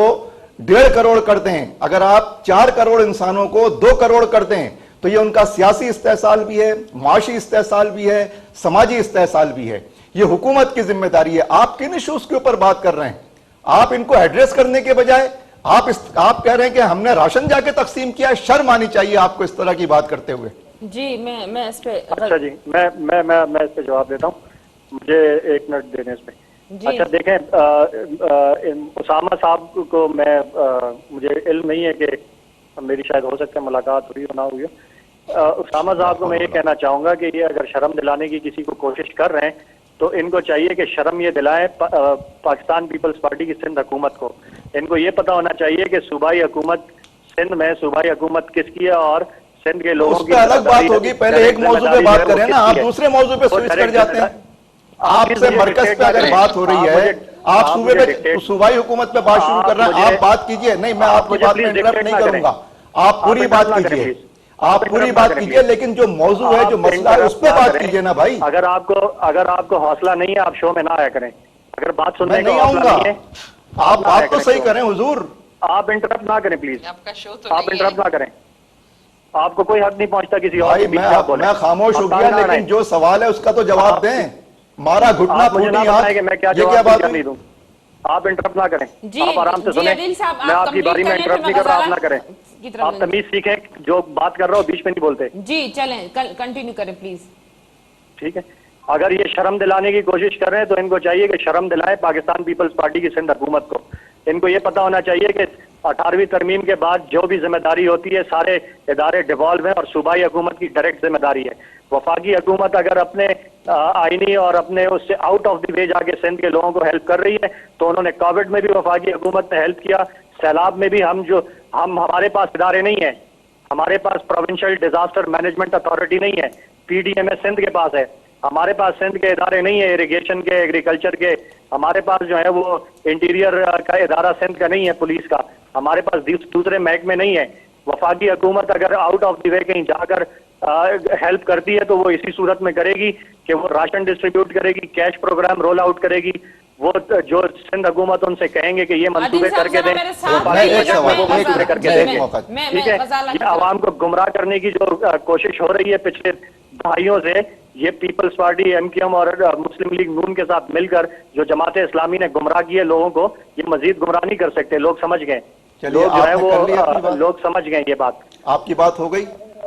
1.5 کروڑ کر دیں، اگر آپ 4 کروڑ انسانوں کو 2 کروڑ کر دیں، تو یہ ان کا سیاسی استحصال بھی ہے, معاشی استحصال بھی ہے, سماجی استحصال بھی ہے. یہ حکومت کی ذمہ داری ہے. آپ کن ایشوز کے اوپر بات کر رہے ہیں؟ آپ ان کو ایڈریس کرنے کے بجائے آپ کہہ رہے ہیں کہ ہم نے راشن جا کے تقسیم کیا. شرم آنی چاہیے آپ کو اس طرح کی بات کرتے ہوئے. جی میں اس پہ اچھا جی, میں اس پہ جواب دیتا ہوں, مجھے 1 منٹ دینے اس پہ. اچھا دیکھیں, اسامہ صاحب کو مجھے علم نہیں ہے کہ میری شاید ہو سکتا ہے ملاقات ہوئی ہو نہ ہوئی ہو. اسامہ صاحب کو میں یہ کہنا چاہوں گا کہ یہ اگر شرم دلانے کی کسی کو کوشش کر رہے ہیں تو ان کو چاہیے کہ شرم یہ دلائیں پاکستان پیپلز پارٹی کی سندھ حکومت کو. ان کو یہ پتا ہونا چاہیے کہ صوبائی حکومت سندھ میں صوبائی حکومت کس کی ہے اور سندھ کے لوگوں کی. اس پہ الگ بات ہوگی, پہلے ایک موضوع پہ بات کریں نا, آپ دوسرے موضوع پہ سوئچ کر جاتے ہیں. آپ سے مرکز پہ اگر بات ہو رہی ہے, آپ صوبے پہ صوبائی حکومت پہ بات شروع کر رہے ہیں, آپ بات کیجئے. نہیں, میں آپ کی بات میں انٹرپٹ نہیں کروں گا, آپ پوری بات کیجئے, آپ پوری بات کیجئے, لیکن جو موضوع ہے, جو مسئلہ ہے, اس پہ بات کیجئے نا بھائی. اگر آپ کو حوصلہ نہیں ہے آپ شو میں نہ آیا کریں. اگر بات سننے میں نہیں کا آؤں حوصلہ گا, نہیں ہے آپ بات تو صحیح کریں حضور. آپ انٹرپٹ نہ کریں پلیز, آپ کا شو تو آپ انٹرپٹ نہ کریں. آپ کو کوئی حق نہیں پہنچتا کسی اور بھائی کے بیچ میں آپ بولیں. میں خاموش ہو گیا, لیکن جو سوال ہے اس کا تو جواب دیں. مارا گھٹنا آپ مجھے نہ پھوٹی بتائیں آنکھ, کہ میں کیا یہ کیا جواب بات نہیں دوں. آپ انٹرپٹ نہ کریں, جی آپ آرام سے جی سنیں. عدیل صاحب میں آپ آپ کی باری کمپلیٹ میں کر لیں, انٹرپٹ نہیں کر رہا, آپ نہ کریں. کی طرف آپ تمیز سیکھیں, جو بات کر رہا ہو بیچ میں نہیں بولتے. جی چلیں کنٹینیو کریں پلیز. ٹھیک ہے, اگر یہ شرم دلانے کی کوشش کر رہے ہیں تو ان کو چاہیے کہ شرم دلائیں پاکستان پیپلز پارٹی کی سندھ حکومت کو. ان کو یہ پتا ہونا چاہیے کہ 18ویں ترمیم کے بعد جو بھی ذمہ داری ہوتی ہے سارے ادارے ڈیوالو ہیں اور صوبائی حکومت کی ڈائریکٹ ذمہ داری ہے. وفاقی حکومت اگر اپنے آئینی اور اپنے اس سے آؤٹ آف دی وے جا کے سندھ کے لوگوں کو ہیلپ کر رہی ہے, تو انہوں نے کووڈ میں بھی وفاقی حکومت نے ہیلپ کیا, سیلاب میں بھی ہمارے پاس ادارے نہیں ہیں, ہمارے پاس پروونشل ڈیزاسٹر مینجمنٹ اتھارٹی نہیں ہے, P D M S Sindh کے پاس ہے. ہمارے پاس سندھ کے ادارے نہیں ہیں اریگیشن کے, ایگریکلچر کے. ہمارے پاس جو ہے وہ انٹیریئر کا ادارہ سندھ کا نہیں ہے, پولیس کا. ہمارے پاس دوسرے محکمے نہیں ہیں. وفاقی حکومت اگر آؤٹ آف دی وے کہیں جا کر ہیلپ کرتی ہے تو وہ اسی صورت میں کرے گی کہ وہ راشن ڈسٹریبیوٹ کرے گی, کیش پروگرام رول آؤٹ کرے گی. وہ جو سندھ حکومت ان سے کہیں گے کہ یہ منصوبے کر کے دیں, منصوبے کر کے دیں گے. ٹھیک ہے, یہ عوام کو گمراہ کرنے کی جو کوشش ہو رہی ہے پچھلے دہائیوں سے, یہ peoples party M Q M اور مسلم لیگ نون کے ساتھ مل کر جو جماعت اسلامی نے گمراہ کیے لوگوں کو, یہ مزید گمراہ نہیں کر سکتے. لوگ سمجھ گئے, لوگ جو ہے وہ لوگ سمجھ گئے یہ بات. آپ کی بات ہو گئی,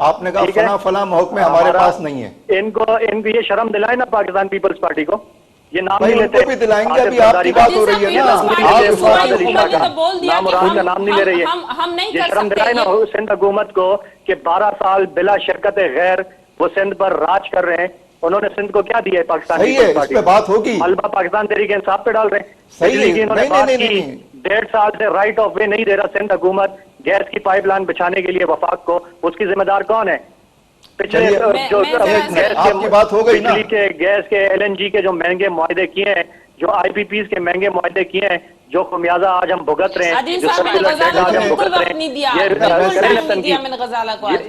آپ نے کہا فلاں محکمے ہمارے پاس نہیں ہے. ان کو یہ شرم دلائیں نا پاکستان پیپلز پارٹی کو, یہ نام بھائی نہیں ان لیتے. کو بھی دلائیں گے, ابھی آپ کی بات ہو رہی ہے نا, نام مراد کا نام نہیں لے رہی ہے. یہ شرم دلائیں نا سندھ حکومت کو کہ 12 سال بلا شرکت غیر وہ سندھ پر راج کر رہے ہیں. انہوں نے سندھ کو کیا دیا ہے پاکستان پیپلز پارٹی, اس پہ بات ہوگی. ملبہ پاکستان تحریک انصاف پہ ڈال رہے ہیں. صحیح ہے, انہوں نے بات کی 1.5 سال سے رائٹ آف وے نہیں دے رہا سندھ حکومت گیس کی پائپ لائن بچھانے کے لیے وفاق کو. اس کی ذمہ دار کون ہے؟ پچھلے جو بجلی کے گیس کے ایل این جی کے جو مہنگے معاہدے کیے ہیں, جو آئی پی پیز کے مہنگے معاہدے کیے ہیں, جو خمیازہ آج ہم بھگت رہے ہیں, جو سرکولر ڈیٹ آج ہم بھگت رہے ہیں,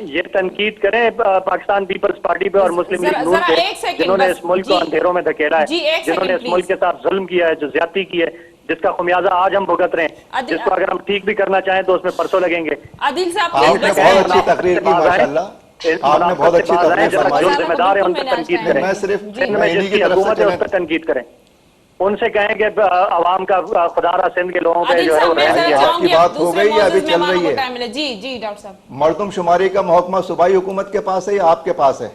یہ تنقید کریں پاکستان پیپلز پارٹی پہ اور مسلم لیگ نون پہ, جنہوں نے اس ملک کو اندھیروں میں دھکیلا ہے, جنہوں نے اس ملک کے ساتھ ظلم کیا ہے, جو زیادتی کی ہے, جس کا خمیازہ آج ہم بھگت رہے ہیں, جس کو اگر ہم ٹھیک بھی کرنا چاہیں تو اس میں پرسوں لگیں گے. عادل صاحب آپ نے بہت اچھی تقریر کی ماشاءاللہ, آپ نے بہت اچھی تقریر فرمائی. جو ذمہ دار ہیں ان پر تنقید کریں, میں صرف جس کی حکومت ہے اس پر تنقید کریں. ان سے کہیں کہ عوام کا خدا را سندھ کے لوگوں پہ جو ہے وہ رہے. آپ کی بات ہو گئی یا ابھی چل رہی ہے؟ جی جی ڈاکٹر صاحب, مردم شماری کا محکمہ صوبائی حکومت کے پاس ہے یا آپ کے پاس ہے؟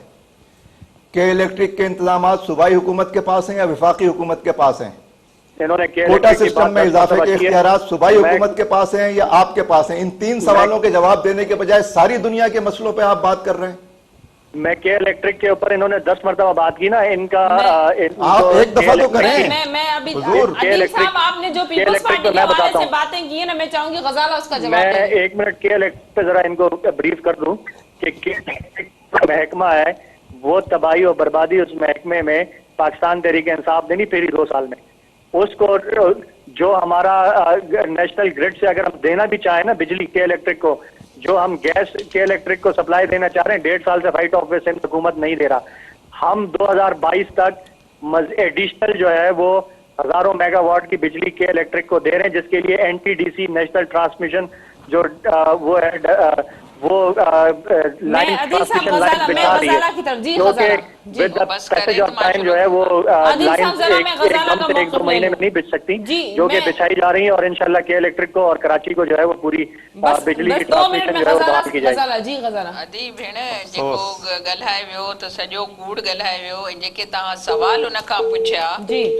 کہ الیکٹرک کے انتظامات صوبائی حکومت کے پاس ہیں یا وفاقی حکومت کے پاس ہیں؟ انہوں نے کوٹا سسٹم میں اضافے کے اختیارات صوبائی حکومت کے پاس ہیں یا آپ کے پاس ہیں؟ ان 3 سوالوں کے جواب دینے کے بجائے ساری دنیا کے مسئلوں پہ آپ بات کر رہے ہیں. میں کے الیکٹرک کے اوپر انہوں نے 10 مرتبہ بات کی نا, ان کا آپ ایک دفعہ تو کریں. میں ابھی عادل صاحب آپ نے جو پیپلز پارٹی کے حوالے سے باتیں کی ہیں نا, میں چاہوں گی غزالہ اس کا جواب دیں. میں 1 منٹ کے الیکٹرک پہ ذرا ان کو بریف کر دوں کہ محکمہ ہے وہ تباہی اور بربادی اس محکمے میں پاکستان تحریک انصاف نے نہیں پھیری 2 سال میں. اس کو جو ہمارا نیشنل گریڈ سے اگر ہم دینا بھی چاہیں نا بجلی کے الیکٹرک کو, جو ہم گیس کے الیکٹرک کو سپلائی دینا چاہ رہے ہیں 1.5 سال سے فائٹ آف وے سندھ حکومت نہیں دے رہا. ہم 2022 تک ایڈیشنل جو ہے وہ ہزاروں میگا واٹ کی بجلی کے الیکٹرک کو دے رہے ہیں, جس کے لیے N T D C national transmission جو وہ ہے وہ لائن ٹرانسمیشن لائن بچھا رہی ہے جو کہ ود پیسج آف ٹائم جو ہے وہ لائن ایک کم سے 1-2 مہینے میں نہیں بچ سکتی جو کہ بچھائی جا رہی ہیں اور انشاءاللہ کے الیکٹرک کو اور کراچی کو جو ہے وہ پوری بجلی کی ٹرانسمیشن جو ہے وہ بحال کی جائے جی غزالہ अदी भेण जेको ॻाल्हाए वियो त सॼो कूड़ ॻाल्हाए वियो ऐं जेके तव्हां सवाल उन खां पुछिया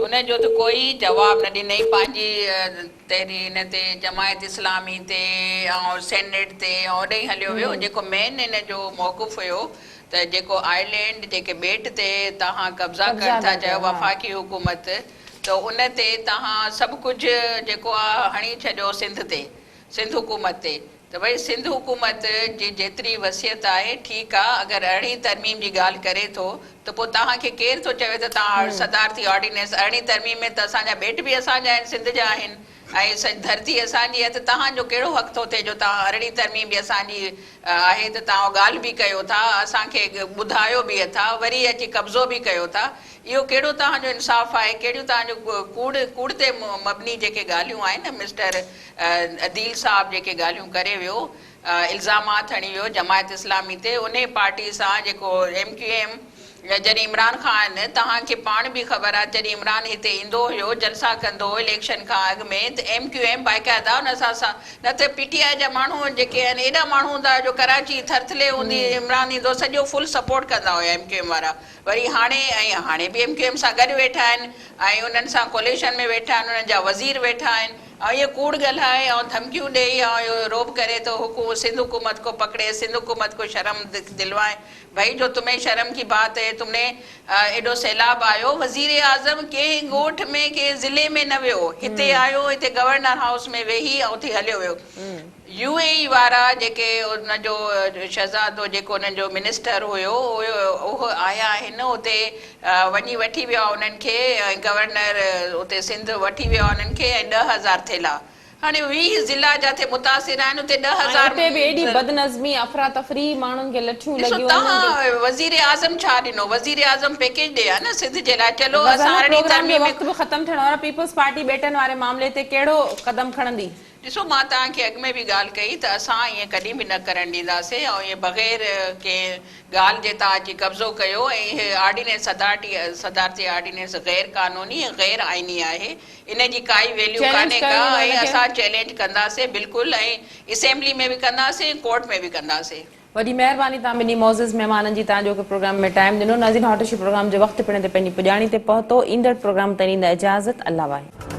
उन जो त कोई जवाब न ॾिनई पंहिंजी तहरीर हिन ते जमायत इस्लामी ते ऐं सेनेट ते ऐं ओॾे ई हलियो वियो जेको मेन हिन जो मौक़ुफ़ हुयो त जेको आइलैंड जेके ॿेट ते तव्हां कब्ज़ा कनि था चयो वफ़ाक़ी हुकूमत त उन ते तव्हां सभु कुझु जेको आहे हणी छॾियो सिंध हुकूमत ते त भई सिंध हुकूमत जी जेतिरी वसियत आहे ठीकु आहे अगरि 18 तरमीम जी ॻाल्हि करे थो त पोइ तव्हांखे केरु थो चवे त तव्हां सदारती ऑर्डिनेंस 18 तरमीम में त असांजा ॿेट बि असांजा आहिनि सिंध जा आहिनि ऐं धरती असांजी आहे त तव्हांजो कहिड़ो हक़ थो थिए जो तव्हां 18 तरमीम बि असांजी आहे त तव्हां ॻाल्हि बि कयो था असांखे ॿुधायो बि था वरी अची कब्ज़ो बि कयो था इहो कहिड़ो तव्हांजो इंसाफ़ आहे कहिड़ियूं तव्हांजो कूड़ ते मबनी जेके ॻाल्हियूं आहिनि न मिस्टर अदील साहब जेके ॻाल्हियूं करे वियो इल्ज़ामात हणी वियो जमायत इस्लामी ते उन पार्टी सां जेको MQM जॾहिं इमरान ख़ान तव्हांखे पाण बि ख़बर आहे जॾहिं इमरान हिते ईंदो हुयो जलसा कंदो हुयो इलेक्शन खां अॻु में त MQM बाक़ाइदा उन सां न त PTI जा माण्हू जेके आहिनि एॾा माण्हू हूंदा जो कराची थरथले हूंदी इमरान ईंदो सॼो फुल सपोर्ट कंदा हुया MQM वारा वरी हाणे बि MQM सां गॾु वेठा आहिनि ऐं उन्हनि सां कोलिशन में वेठा आहिनि उन्हनि जा वज़ीर वेठा आहिनि और ये कूड़ ॻाल्हाए और धमकियूं ॾेई और ये रोब करे तो सिंध हुकूमत को पकड़े सिंध हुकूमत को शर्म दिलवाए भाई जो तुम्हें शर्म की बात है तुमने एडो सैलाब आयो वज़ीर आज़म के ॻोठ में के ज़िले में न वियो हिते आयो हिते गवर्नर हाउस में वेही ऐं उते हलियो वियो UAE वारा जेके उनजो शहज़ादो जेको उन्हनि जो मिनिस्टर हुयो उहो आया आहिनि उते वञी वठी विया उन्हनि खे गवर्नर उते सिंध वठी विया उन्हनि खे ऐं 10,000 थेला हाणे 20 ज़िला जाते मुतासिर आहिनि उते 10,000 उते बि एॾी बदनज़मी अफ़रा तफ़री माण्हुनि खे लठियूं लॻियूं तव्हां वज़ीर आज़म छा ॾिनो वज़ीर आज़म पैकेज ॾे न सिंध जे लाइ चलो असां वक़्तु बि ख़तमु थियण वारो पीपल्स पार्टी ॿेटनि वारे मामले ते कहिड़ो क़दम खणंदी ॾिसो मां तव्हांखे अॻु में बि ॻाल्हि कई त असां ईअं कॾहिं बि न करणु ॾींदासीं ऐं ईअं बग़ैर कंहिं ॻाल्हि जे तव्हां अची कब्ज़ो कयो ऐं इहे ऑर्डिनेंस सदारती ऑर्डिनेंस गैर क़ानूनी गैर आइनी आहे इन जी काई वैल्यू कान्हे का ऐं असां चैलेंज कंदासीं बिल्कुलु ऐं असेंबली में बि कंदासीं कोर्ट में बि कंदासीं वॾी महिरबानी तव्हां ॿिन्ही मौज़िज़ महिमाननि जी तव्हांजो प्रोग्राम में टाइम ॾिनो नाज़रीन हॉट इशू प्रोग्राम जे वक़्तु पिण ते पंहिंजी पुॼाणी ते पहुतो ईंदड़ प्रोग्राम ताईं ॾींदा इजाज़त अल्लाह वाहे